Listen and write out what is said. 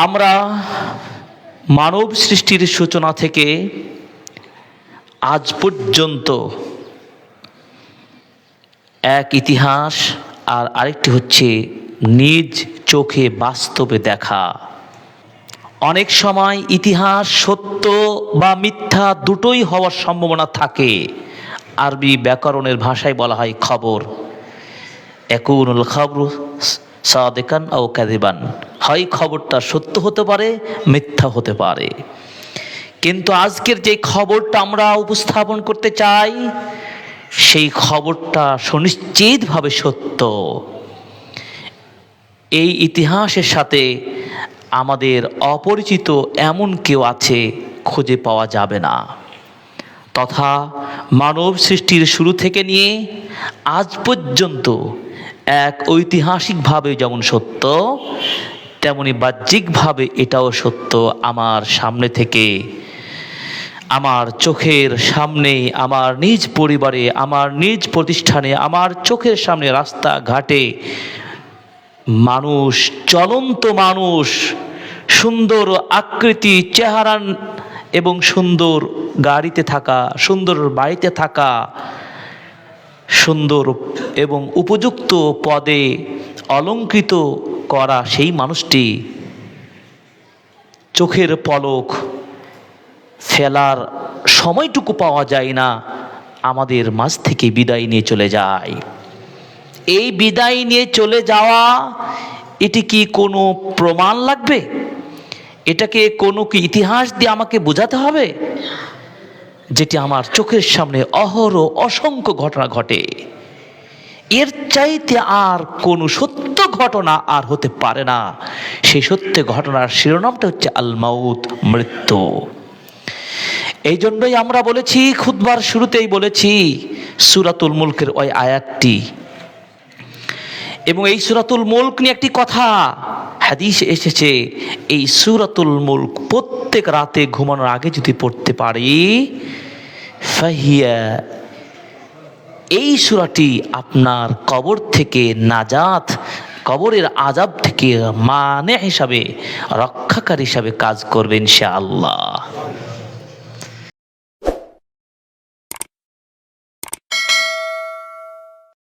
আমরা মানব সৃষ্টির সূচনা থেকে আজ পর্যন্ত এক ইতিহাস আর আরেকটি হচ্ছে নিজ চোখে বাস্তবে দেখা। অনেক সময় ইতিহাস সত্য বা মিথ্যা দুটোই হওয়ার সম্ভাবনা থাকে। আরবি ব্যাকরণের ভাষায় বলা হয় খবর, ইয়াকুনুল খবরু সাদিকান আও কাযিবান, হয় খবরটা সত্য হতে পারে, মিথ্যা হতে পারে। কিন্তু আজকের যে খবরটা আমরা উপস্থাপন করতে চাই সেই খবরটা সুনিশ্চিতভাবে সত্য। এই ইতিহাসের সাথে আমাদের অপরিচিত এমন কেউ আছে, খুঁজে পাওয়া যাবে না। তথা মানব সৃষ্টির শুরু থেকে নিয়ে আজ পর্যন্ত এক ঐতিহাসিকভাবে যেমন সত্য, তেমনি বাহ্যিকভাবে এটাও সত্য। আমার সামনে থেকে, আমার চোখের সামনে, আমার নিজ পরিবারে, আমার নিজ প্রতিষ্ঠানে, আমার চোখের সামনে রাস্তাঘাটে মানুষ, চলন্ত মানুষ, সুন্দর আকৃতি, চেহারা এবং সুন্দর গাড়িতে থাকা, সুন্দর বাড়িতে থাকা, সুন্দর এবং উপযুক্ত পদে অলঙ্কৃত করা সেই মানুষটি চোখের পলক ফেলার সময়টুকু পাওয়া যায় না, আমাদের মাঝ থেকে বিদায় নিয়ে চলে যায়। এই বিদায় নিয়ে চলে যাওয়া, এটি কি কোনো প্রমাণ লাগবে? এটাকে কোনো কি ইতিহাস দিয়ে আমাকে বোঝাতে হবে? যেটি আমার চোখের সামনে অহরহ অসংখ্য ঘটনা ঘটে। এর চাইতে আর কোনো সত্য ঘটনা আর হতে পারে না। সেই সত্য ঘটনার শিরোনামটা হচ্ছে আল মাউত, মৃত্যু। এই জন্যই আমরা বলেছি, খুতবার শুরুতেই বলেছি, সূরাতুল মুলকের ওই আয়াতটি, এবং এই সূরাতুল মুলক নিয়ে একটি কথা হাদিসে এসেছে, এই সূরাতুল মুলক প্রত্যেক রাতে ঘুমানোর আগে যদি পড়তে পারি, ফাহিয়া, এই সূরাটি আপনার কবর থেকে নাজাত, কবরের আযাব থেকে মানে হিসাবে, রক্ষাকারী হিসাবে কাজ করবে ইনশাআল্লাহ।